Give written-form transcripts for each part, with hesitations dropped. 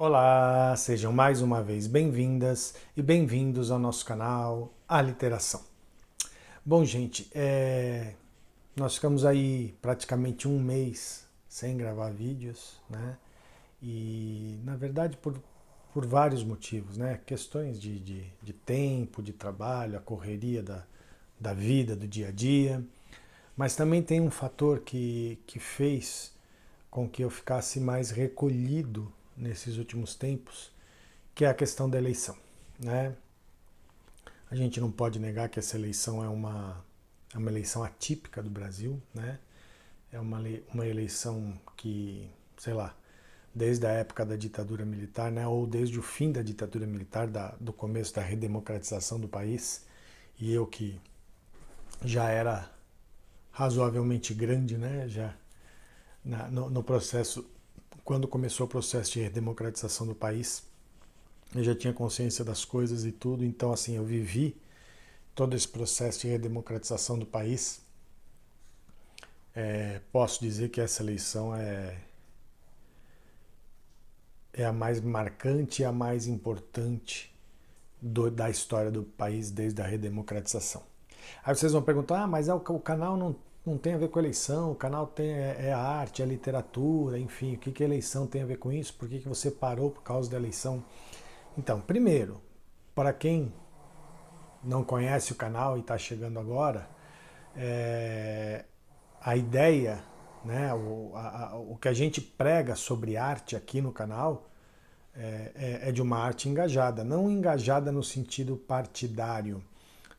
Olá, sejam mais uma vez bem-vindas e bem-vindos ao nosso canal A Literação. Bom, gente, nós ficamos aí praticamente um mês sem gravar vídeos, né? E, na verdade, por vários motivos, né? Questões de tempo, de trabalho, a correria da vida, do dia a dia. Mas também tem um fator que fez com que eu ficasse mais recolhido nesses últimos tempos, que é a questão da eleição, né? A gente não pode negar que essa eleição é uma eleição atípica do Brasil, né? É uma eleição que, sei lá, desde a época da ditadura militar, né, ou desde o fim da ditadura militar, do começo da redemocratização do país, e eu que já era razoavelmente grande, né, já no processo, quando começou o processo de redemocratização do país, eu já tinha consciência das coisas e tudo, então assim, eu vivi todo esse processo de redemocratização do país. Posso dizer que essa eleição é a mais marcante e a mais importante da história do país desde a redemocratização. Aí vocês vão perguntar, mas o canal não tem a ver com eleição, o canal é a arte, a literatura, enfim, o que a eleição tem a ver com isso? Por que você parou por causa da eleição? Então, primeiro, para quem não conhece o canal e está chegando agora, a ideia, né, o que a gente prega sobre arte aqui no canal é de uma arte engajada, não engajada no sentido partidário,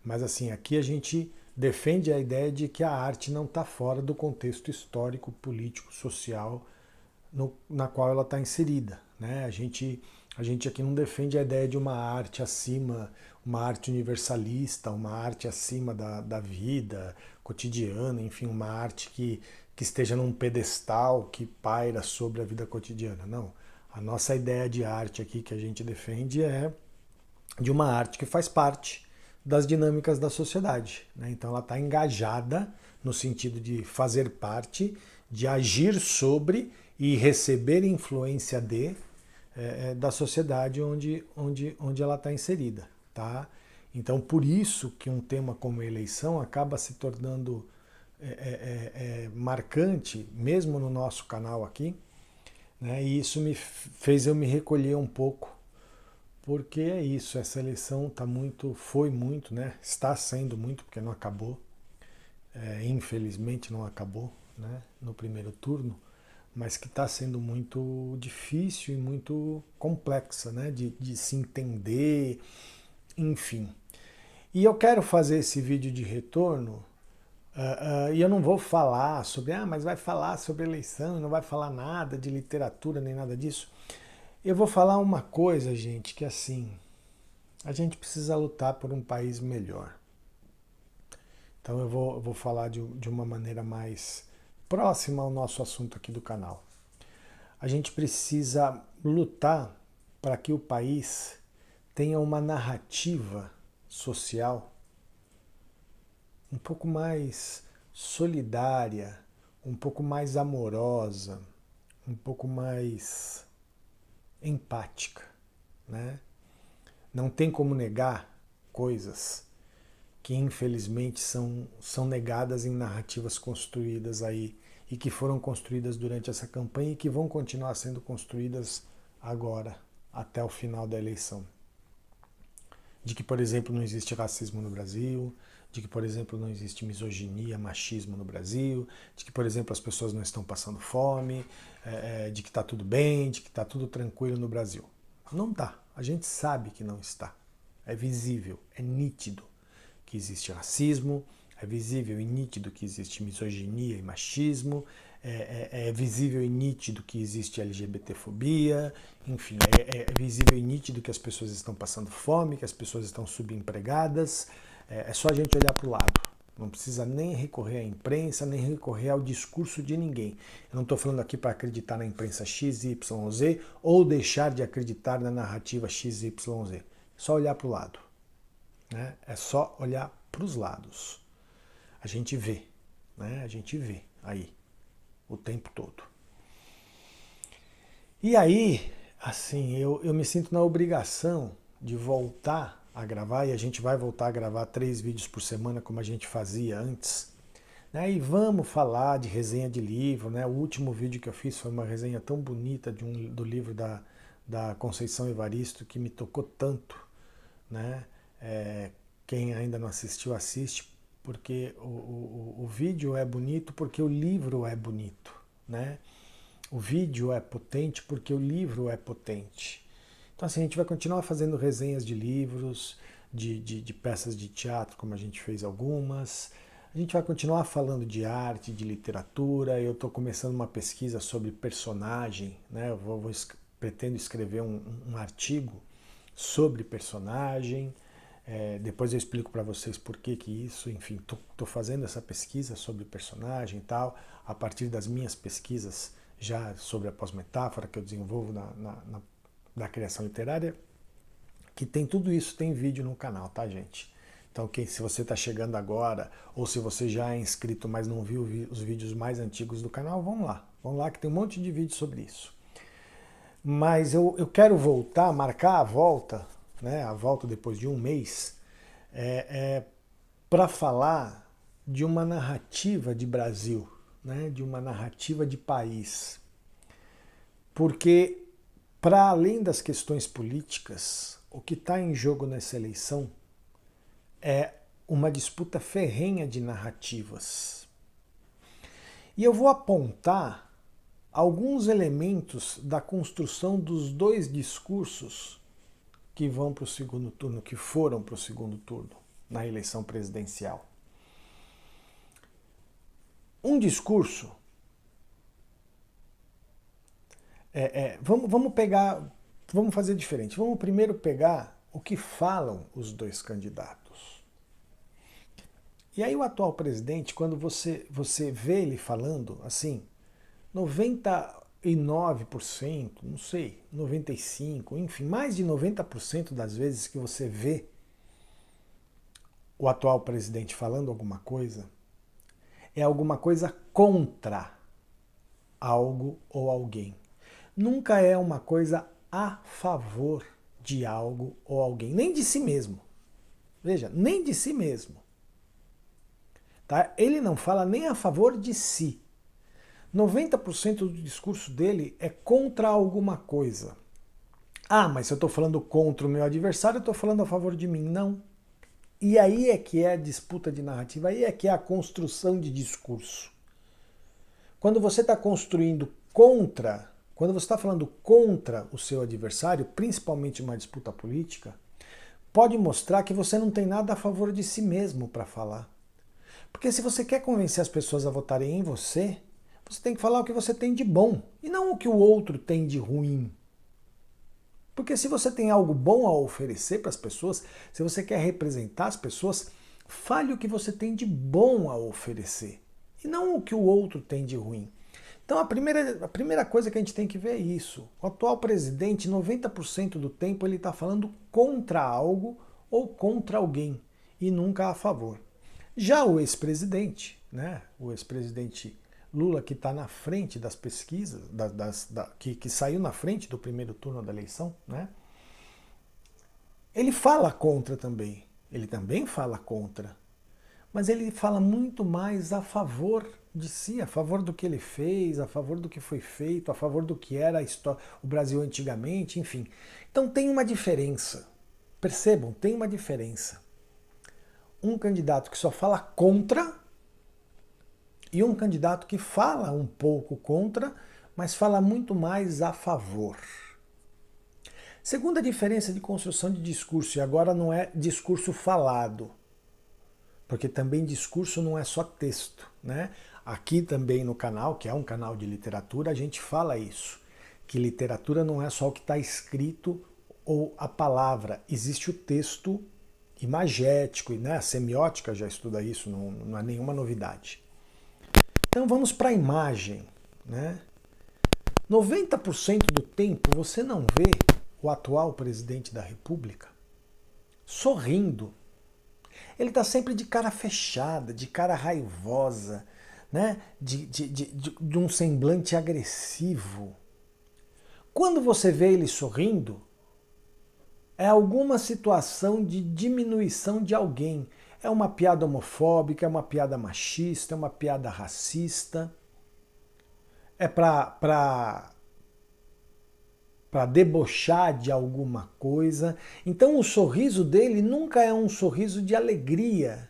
mas assim, aqui a gente defende a ideia de que a arte não está fora do contexto histórico, político, social na qual ela está inserida. Né? A gente aqui não defende a ideia de uma arte acima, uma arte universalista, uma arte acima da vida cotidiana, enfim, uma arte que esteja num pedestal que paira sobre a vida cotidiana. Não. A nossa ideia de arte aqui que a gente defende é de uma arte que faz parte das dinâmicas da sociedade. Né? Então ela está engajada no sentido de fazer parte, de agir sobre e receber influência da sociedade onde ela está inserida. Tá? Então por isso que um tema como eleição acaba se tornando marcante, mesmo no nosso canal aqui, né? E isso fez eu me recolher um pouco, porque é isso, essa eleição foi muito, né? Está sendo muito, porque não acabou, infelizmente não acabou, né? No primeiro turno, mas que está sendo muito difícil e muito complexa, né? De se entender, enfim. E eu quero fazer esse vídeo de retorno, e eu não vou falar sobre, mas vai falar sobre eleição e não vai falar nada de literatura nem nada disso. Eu vou falar uma coisa, gente, que assim, a gente precisa lutar por um país melhor. Então eu vou falar de uma maneira mais próxima ao nosso assunto aqui do canal. A gente precisa lutar para que o país tenha uma narrativa social um pouco mais solidária, um pouco mais amorosa, um pouco mais empática, né? Não tem como negar coisas que infelizmente são negadas em narrativas construídas aí e que foram construídas durante essa campanha e que vão continuar sendo construídas agora, até o final da eleição. De que, por exemplo, não existe racismo no Brasil, de que, por exemplo, não existe misoginia, machismo no Brasil, de que, por exemplo, as pessoas não estão passando fome, de que está tudo bem, de que está tudo tranquilo no Brasil. Não está. A gente sabe que não está. É visível, é nítido que existe racismo, é visível e nítido que existe misoginia e machismo, é visível e nítido que existe LGBTfobia, enfim, é visível e nítido que as pessoas estão passando fome, que as pessoas estão subempregadas. É só a gente olhar para o lado. Não precisa nem recorrer à imprensa, nem recorrer ao discurso de ninguém. Eu não estou falando aqui para acreditar na imprensa XYZ ou deixar de acreditar na narrativa XYZ. É só olhar para o lado. Né? É só olhar para os lados. A gente vê, né? A gente vê aí o tempo todo. E aí, Assim, eu me sinto na obrigação de voltar a gravar, e a gente vai voltar a gravar 3 vídeos por semana, como a gente fazia antes, né? E vamos falar de resenha de livro, né? O último vídeo que eu fiz foi uma resenha tão bonita do livro da Conceição Evaristo, que me tocou tanto, né? Quem ainda não assistiu, assiste, porque o vídeo é bonito porque o livro é bonito, né? O vídeo é potente porque o livro é potente. Então, assim, a gente vai continuar fazendo resenhas de livros, de peças de teatro, como a gente fez algumas. A gente vai continuar falando de arte, de literatura. Eu estou começando uma pesquisa sobre personagem, né? Pretendo escrever um artigo sobre personagem. Depois eu explico para vocês por que isso. Enfim, estou fazendo essa pesquisa sobre personagem e tal, a partir das minhas pesquisas já sobre a pós-metáfora que eu desenvolvo na criação literária, que tem tudo isso, tem vídeo no canal, tá, gente? Então, se você está chegando agora, ou se você já é inscrito, mas não viu os vídeos mais antigos do canal, vamos lá que tem um monte de vídeo sobre isso. Mas eu quero voltar, marcar a volta, né, a volta depois de um mês, para falar de uma narrativa de Brasil, né, de uma narrativa de país. Porque, para além das questões políticas, o que está em jogo nessa eleição é uma disputa ferrenha de narrativas. E eu vou apontar alguns elementos da construção dos dois discursos que vão para o segundo turno, que foram para o segundo turno na eleição presidencial. Um discurso vamos fazer diferente. Vamos primeiro pegar o que falam os dois candidatos. E aí o atual presidente, quando você vê ele falando, assim, 99%, não sei, 95%, enfim, mais de 90% das vezes que você vê o atual presidente falando alguma coisa, é alguma coisa contra algo ou alguém. Nunca é uma coisa a favor de algo ou alguém, nem de si mesmo. Veja, nem de si mesmo. Tá? Ele não fala nem a favor de si. 90% do discurso dele é contra alguma coisa. Ah, mas se eu estou falando contra o meu adversário, eu estou falando a favor de mim. Não. E aí é que é a disputa de narrativa, aí é que é a construção de discurso. Quando você está construindo contra, quando você está falando contra o seu adversário, principalmente uma disputa política, pode mostrar que você não tem nada a favor de si mesmo para falar. Porque se você quer convencer as pessoas a votarem em você, você tem que falar o que você tem de bom e não o que o outro tem de ruim. Porque se você tem algo bom a oferecer para as pessoas, se você quer representar as pessoas, fale o que você tem de bom a oferecer e não o que o outro tem de ruim. Então a primeira coisa que a gente tem que ver é isso. O atual presidente, 90% do tempo, ele está falando contra algo ou contra alguém e nunca a favor. Já o ex-presidente, né, o ex-presidente Lula, que está na frente das pesquisas, que saiu na frente do primeiro turno da eleição, né, ele fala contra também. Ele também fala contra. Mas ele fala muito mais a favor de si, a favor do que ele fez, a favor do que foi feito, a favor do que era o Brasil antigamente, enfim. Então tem uma diferença. Percebam, tem uma diferença. Um candidato que só fala contra e um candidato que fala um pouco contra, mas fala muito mais a favor. Segunda diferença de construção de discurso, e agora não é discurso falado, porque também discurso não é só texto, né? Aqui também no canal, que é um canal de literatura, a gente fala isso, que literatura não é só o que está escrito ou a palavra, existe o texto imagético, né? A semiótica já estuda isso, não é nenhuma novidade. Então vamos para a imagem, né? 90% do tempo você não vê o atual presidente da República sorrindo. Ele está sempre de cara fechada, de cara raivosa, né? de um semblante agressivo. Quando você vê ele sorrindo, é alguma situação de diminuição de alguém. É uma piada homofóbica, é uma piada machista, é uma piada racista. É para debochar de alguma coisa. Então o sorriso dele nunca é um sorriso de alegria.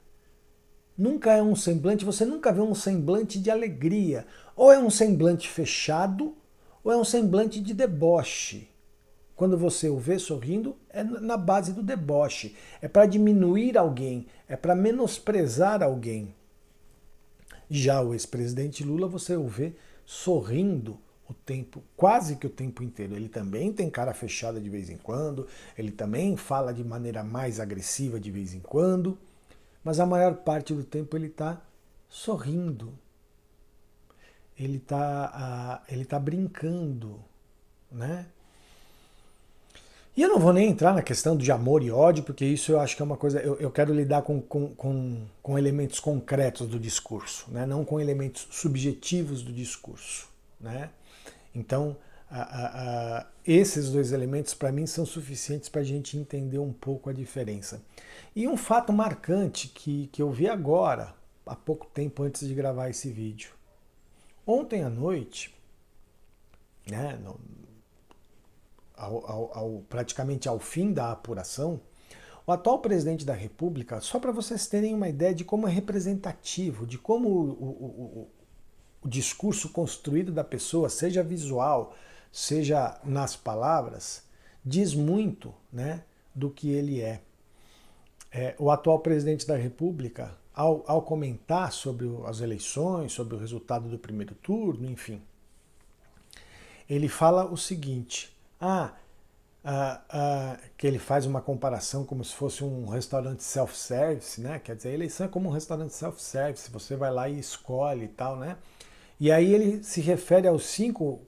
Nunca é um semblante, você nunca vê um semblante de alegria. Ou é um semblante fechado, ou é um semblante de deboche. Quando você o vê sorrindo, é na base do deboche. É para diminuir alguém, é para menosprezar alguém. Já o ex-presidente Lula, você o vê sorrindo o tempo, quase que o tempo inteiro. Ele também tem cara fechada de vez em quando, ele também fala de maneira mais agressiva de vez em quando, mas a maior parte do tempo ele está sorrindo. Ele tá brincando, né? E eu não vou nem entrar na questão de amor e ódio, porque isso eu acho que é uma coisa. Eu quero lidar com elementos concretos do discurso, né? Não com elementos subjetivos do discurso. Né? Então, esses dois elementos, para mim, são suficientes para a gente entender um pouco a diferença. E um fato marcante que eu vi agora, há pouco tempo antes de gravar esse vídeo. Ontem à noite, né, praticamente ao fim da apuração, o atual presidente da República, só para vocês terem uma ideia de como é representativo, de como o discurso construído da pessoa, seja visual, seja nas palavras, diz muito, né, do que ele é. O atual presidente da República, ao comentar sobre as eleições, sobre o resultado do primeiro turno, enfim, ele fala o seguinte: que ele faz uma comparação como se fosse um restaurante self-service, né? Quer dizer, a eleição é como um restaurante self-service, você vai lá e escolhe e tal, né? E aí ele se refere aos 5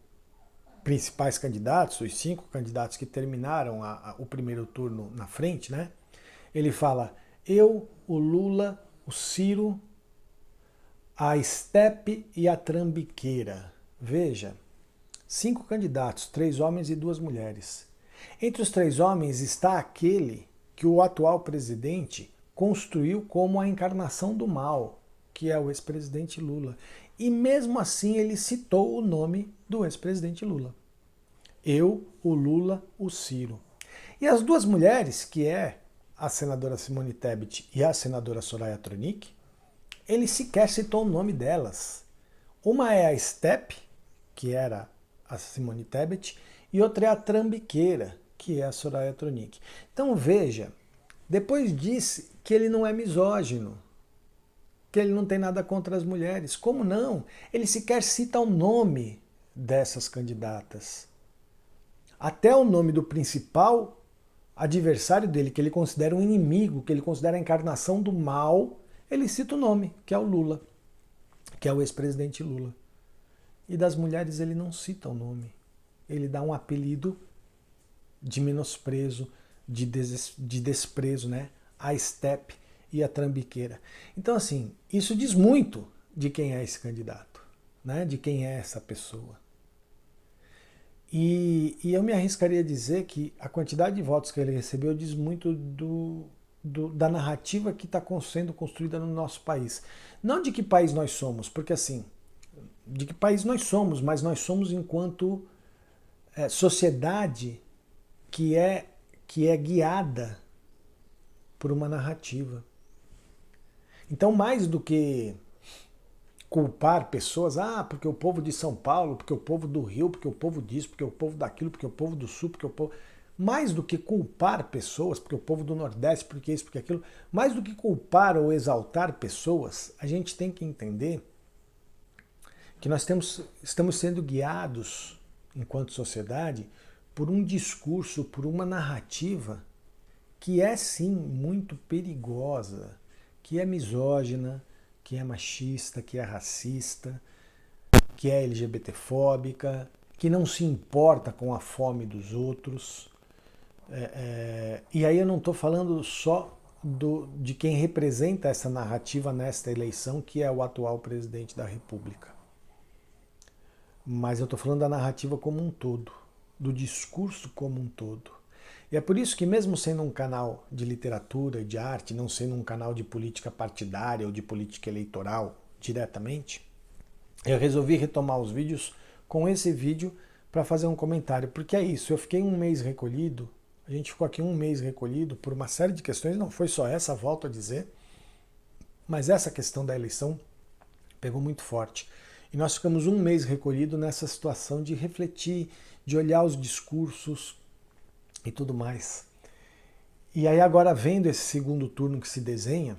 principais candidatos, os 5 candidatos que terminaram o primeiro turno na frente, né? Ele fala: eu, o Lula, o Ciro, a Steppe e a Trambiqueira. Veja, 5 candidatos, 3 homens e 2 mulheres. Entre os 3 homens está aquele que o atual presidente construiu como a encarnação do mal, que é o ex-presidente Lula. E mesmo assim ele citou o nome do ex-presidente Lula. Eu, o Lula, o Ciro. E as 2 mulheres, que é a senadora Simone Tebet e a senadora Soraya Tronic, ele sequer citou o nome delas. Uma é a Steppe, que era a Simone Tebet, e outra é a Trambiqueira, que é a Soraya Tronic. Então veja, depois disse que ele não é misógino, que ele não tem nada contra as mulheres. Como não? Ele sequer cita o nome dessas candidatas. Até o nome do principal adversário dele, que ele considera um inimigo, que ele considera a encarnação do mal, ele cita o nome, que é o Lula, que é o ex-presidente Lula. E das mulheres ele não cita o nome. Ele dá um apelido de menosprezo, de desprezo, né? A Steppe e a Trambiqueira. Então, assim, isso diz muito de quem é esse candidato, né? De quem é essa pessoa. E eu me arriscaria a dizer que a quantidade de votos que ele recebeu diz muito da narrativa que está sendo construída no nosso país. Não de que país nós somos, porque assim, de que país nós somos, mas nós somos enquanto sociedade que é guiada por uma narrativa. Então, mais do que culpar pessoas, porque o povo de São Paulo, porque o povo do Rio, porque o povo disso, porque o povo daquilo, porque o povo do Sul, porque o povo... Mais do que culpar pessoas, porque o povo do Nordeste, porque isso, porque aquilo, mais do que culpar ou exaltar pessoas, a gente tem que entender que nós estamos sendo guiados, enquanto sociedade, por um discurso, por uma narrativa que é sim muito perigosa, que é misógina, que é machista, que é racista, que é LGBTfóbica, que não se importa com a fome dos outros. E aí eu não estou falando só de quem representa essa narrativa nesta eleição, que é o atual presidente da República. Mas eu estou falando da narrativa como um todo. do discurso como um todo. E é por isso que, mesmo sendo um canal de literatura e de arte, não sendo um canal de política partidária ou de política eleitoral diretamente, eu resolvi retomar os vídeos com esse vídeo para fazer um comentário, porque é isso, eu fiquei um mês recolhido, a gente ficou aqui um mês recolhido por uma série de questões, não foi só essa, volto a dizer, mas essa questão da eleição pegou muito forte. E nós ficamos um mês recolhido nessa situação de refletir, de olhar os discursos e tudo mais. E aí agora, vendo esse segundo turno que se desenha,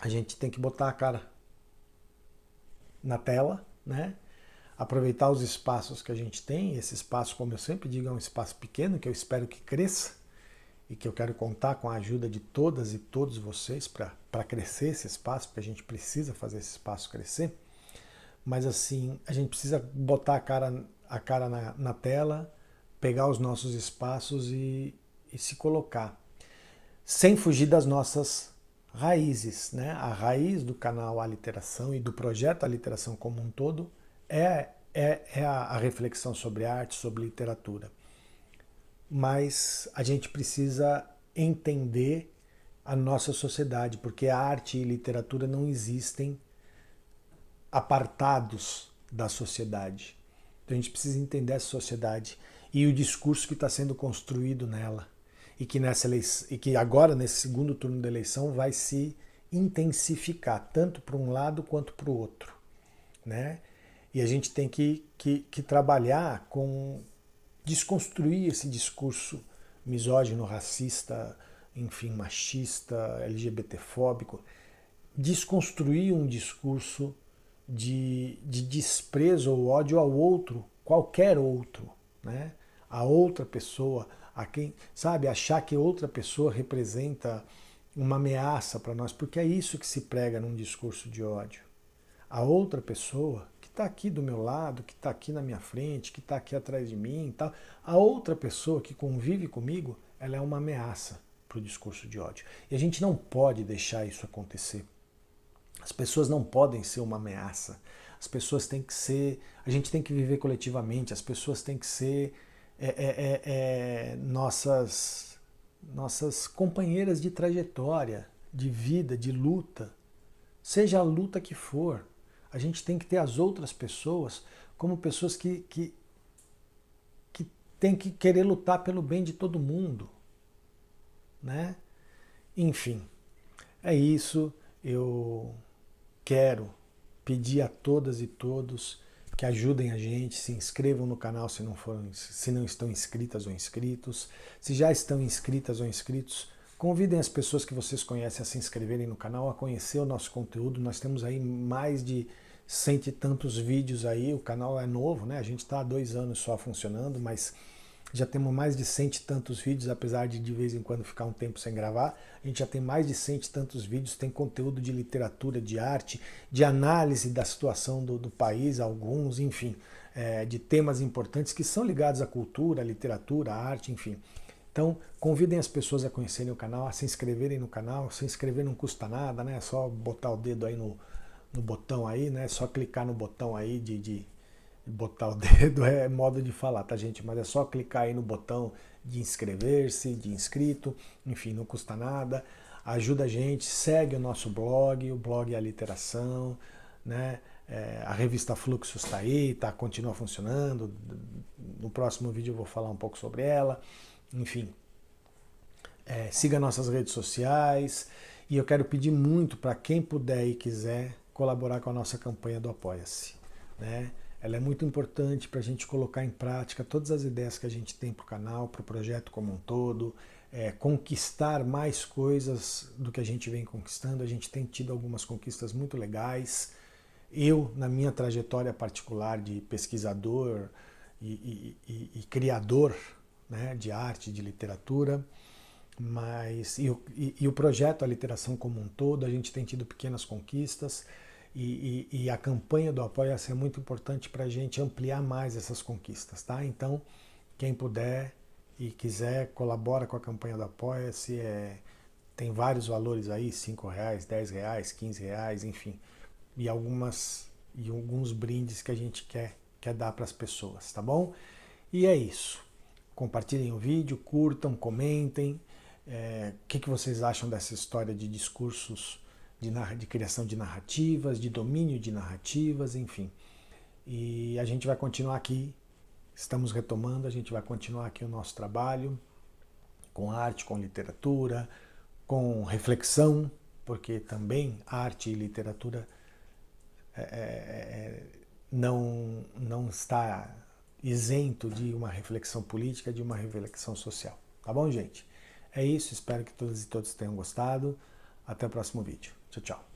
a gente tem que botar a cara na tela, né? Aproveitar os espaços que a gente tem. Esse espaço, como eu sempre digo, é um espaço pequeno que eu espero que cresça e que eu quero contar com a ajuda de todas e todos vocês para crescer esse espaço, porque a gente precisa fazer esse espaço crescer. Mas assim, a gente precisa botar a cara na tela, pegar os nossos espaços e se colocar, sem fugir das nossas raízes, né? A raiz do canal Aliteração e do projeto Aliteração como um todo é a reflexão sobre arte, sobre literatura. Mas a gente precisa entender a nossa sociedade, porque a arte e literatura não existem apartados da sociedade. Então a gente precisa entender essa sociedade e o discurso que está sendo construído nela. E que agora, nesse segundo turno da eleição, vai se intensificar, tanto para um lado quanto para o outro. Né? E a gente tem que trabalhar com desconstruir esse discurso misógino, racista, enfim, machista, LGBTfóbico, desconstruir um discurso de desprezo ou ódio ao outro, qualquer outro, né? A outra pessoa, a quem, sabe, achar que outra pessoa representa uma ameaça para nós, porque é isso que se prega num discurso de ódio. A outra pessoa que está aqui do meu lado, que está aqui na minha frente, que está aqui atrás de mim, tal, a outra pessoa que convive comigo, ela é uma ameaça para o discurso de ódio. E a gente não pode deixar isso acontecer. As pessoas não podem ser uma ameaça. As pessoas têm que ser. A gente tem que viver coletivamente. As pessoas têm que ser nossas companheiras de trajetória, de vida, de luta. Seja a luta que for, a gente tem que ter as outras pessoas como pessoas que têm que querer lutar pelo bem de todo mundo. Né? Enfim, é isso. Eu quero pedir a todas e todos que ajudem a gente, se inscrevam no canal se não estão inscritas ou inscritos. Se já estão inscritas ou inscritos, convidem as pessoas que vocês conhecem a se inscreverem no canal, a conhecer o nosso conteúdo. Nós temos aí mais de 100 e tantos vídeos aí, o canal é novo, né? A gente está há 2 anos só funcionando, mas já temos mais de 100 e tantos vídeos, apesar de vez em quando ficar um tempo sem gravar. A gente já tem mais de 100 e tantos vídeos, tem conteúdo de literatura, de arte, de análise da situação do país, alguns, enfim, de temas importantes que são ligados à cultura, à literatura, à arte, enfim. Então, convidem as pessoas a conhecerem o canal, a se inscreverem no canal. Se inscrever não custa nada, né? É só botar o dedo aí no botão aí, né? É só clicar no botão aí botar o dedo é modo de falar, tá, gente? Mas é só clicar aí no botão de inscrever-se, de inscrito, enfim, não custa nada. Ajuda a gente, segue o nosso blog, o blog Aliteração, né? A revista Fluxos está aí, continua funcionando. No próximo vídeo eu vou falar um pouco sobre ela. Enfim, siga nossas redes sociais. E eu quero pedir muito para quem puder e quiser colaborar com a nossa campanha do Apoia-se, né? Ela é muito importante para a gente colocar em prática todas as ideias que a gente tem para o canal, para o projeto como um todo, conquistar mais coisas do que a gente vem conquistando. A gente tem tido algumas conquistas muito legais. Eu, na minha trajetória particular de pesquisador e criador, né, de arte, de literatura, mas o projeto Aliteração como um todo, a gente tem tido pequenas conquistas. E a campanha do Apoia-se é muito importante para a gente ampliar mais essas conquistas, tá? Então, quem puder e quiser, colabora com a campanha do Apoia-se. Tem vários valores aí, R$5, R$10, R$15, enfim. E alguns brindes que a gente quer dar para as pessoas, tá bom? E é isso. Compartilhem o vídeo, curtam, comentem. O que vocês acham dessa história de discursos, de criação de narrativas, de domínio de narrativas, enfim. E a gente vai continuar aqui, estamos retomando, a gente vai continuar aqui o nosso trabalho com arte, com literatura, com reflexão, porque também arte e literatura não está isento de uma reflexão política, de uma reflexão social. Tá bom, gente? É isso, espero que todas e todos tenham gostado. Até o próximo vídeo. Tchau, tchau.